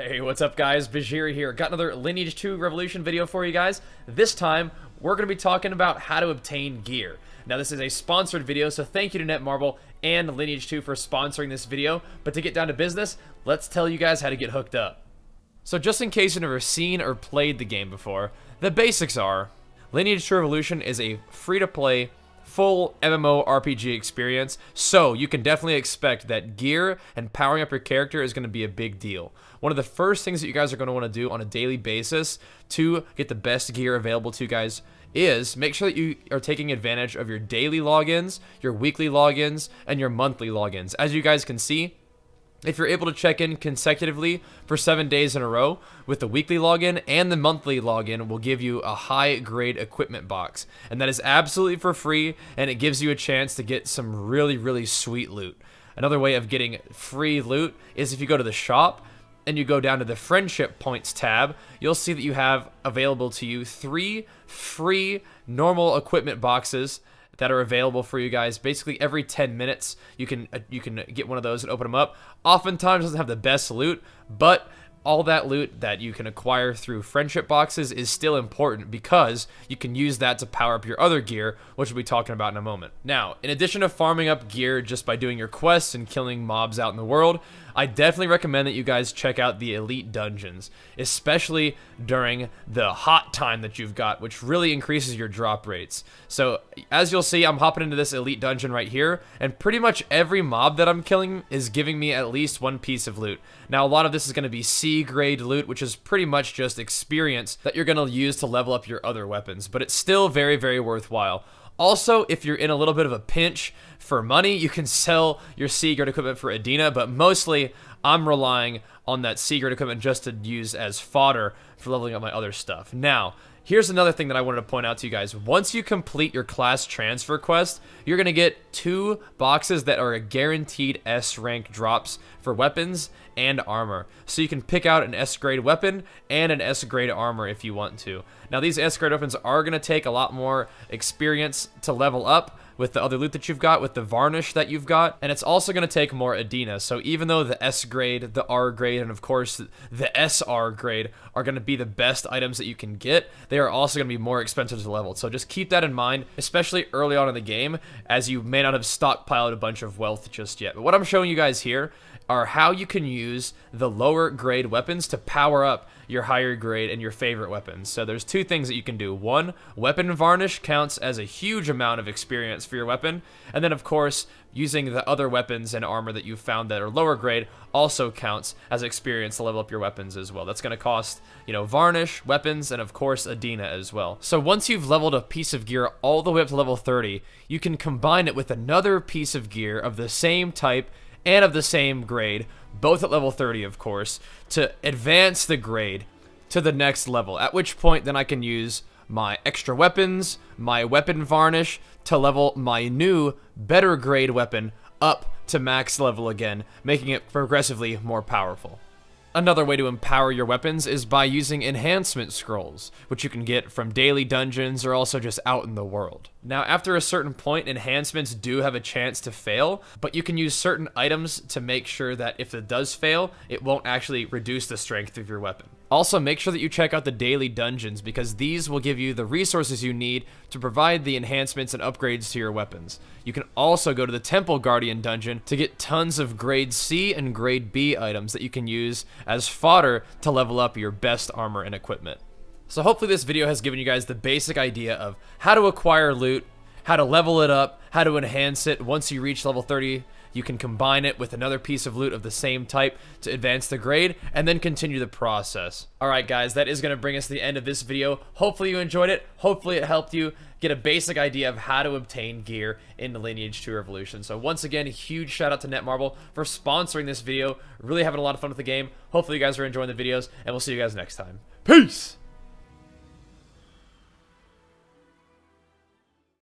Hey, what's up guys? Bajheera here. Got another Lineage 2 Revolution video for you guys. This time, we're going to be talking about how to obtain gear. Now this is a sponsored video, so thank you to Netmarble and Lineage 2 for sponsoring this video. But to get down to business, let's tell you guys how to get hooked up. So just in case you've never seen or played the game before, the basics are, Lineage 2 Revolution is a free-to-play, full MMO RPG experience, so you can definitely expect that gear and powering up your character is going to be a big deal. One of the first things that you guys are going to want to do on a daily basis to get the best gear available to you guys is make sure that you are taking advantage of your daily logins, your weekly logins, and your monthly logins. As you guys can see, if you're able to check in consecutively for 7 days in a row with the weekly login and the monthly login will give you a high grade equipment box. And that is absolutely for free, and it gives you a chance to get some really sweet loot. Another way of getting free loot is if you go to the shop and you go down to the friendship points tab, you'll see that you have available to you 3 free normal equipment boxes that are available for you guys. Basically every 10 minutes you can get one of those and open them up. Oftentimes doesn't have the best loot, but all that loot that you can acquire through friendship boxes is still important because you can use that to power up your other gear, which we'll be talking about in a moment. Now, in addition to farming up gear just by doing your quests and killing mobs out in the world, I definitely recommend that you guys check out the elite dungeons, especially during the hot time that you've got, which really increases your drop rates. So as you'll see, I'm hopping into this elite dungeon right here, and pretty much every mob that I'm killing is giving me at least 1 piece of loot. Now a lot of this is going to be C grade loot, which is pretty much just experience that you're going to use to level up your other weapons, but it's still very worthwhile. Also, if you're in a little bit of a pinch for money, you can sell your C-grade equipment for Adina, but mostly I'm relying on that C-grade equipment just to use as fodder for leveling up my other stuff. Now, here's another thing that I wanted to point out to you guys. Once you complete your class transfer quest, you're going to get 2 boxes that are a guaranteed S-rank drops for weapons and armor. So you can pick out an S-grade weapon and an S-grade armor if you want to. Now these S-grade weapons are going to take a lot more experience to level up with the other loot that you've got, with the varnish that you've got, and it's also going to take more Adina. So even though the S grade, the R grade, and of course the SR grade are going to be the best items that you can get, they are also going to be more expensive to level. So just keep that in mind, especially early on in the game, as you may not have stockpiled a bunch of wealth just yet. But what I'm showing you guys here are how you can use the lower grade weapons to power up your higher grade and your favorite weapons. So there's 2 things that you can do. 1, weapon varnish counts as a huge amount of experience for your weapon, and then of course using the other weapons and armor that you've found that are lower grade also counts as experience to level up your weapons as well. That's going to cost, you know, varnish, weapons, and of course Adina as well. So once you've leveled a piece of gear all the way up to level 30, you can combine it with another piece of gear of the same type and of the same grade, both at level 30 of course, to advance the grade to the next level, at which point then I can use my extra weapons, my weapon varnish, to level my new, better grade weapon up to max level again, making it progressively more powerful. Another way to empower your weapons is by using Enhancement Scrolls, which you can get from daily dungeons or also just out in the world. Now, after a certain point, enhancements do have a chance to fail, but you can use certain items to make sure that if it does fail, it won't actually reduce the strength of your weapon. Also, make sure that you check out the daily dungeons, because these will give you the resources you need to provide the enhancements and upgrades to your weapons. You can also go to the Temple Guardian dungeon to get tons of grade C and grade B items that you can use as fodder to level up your best armor and equipment. So hopefully this video has given you guys the basic idea of how to acquire loot, how to level it up, how to enhance it. Once you reach level 30, you can combine it with another piece of loot of the same type to advance the grade, and then continue the process. Alright guys, that is going to bring us to the end of this video. Hopefully you enjoyed it. Hopefully it helped you get a basic idea of how to obtain gear in the Lineage 2 Revolution. So once again, a huge shout out to Netmarble for sponsoring this video. Really having a lot of fun with the game. Hopefully you guys are enjoying the videos, and we'll see you guys next time. Peace!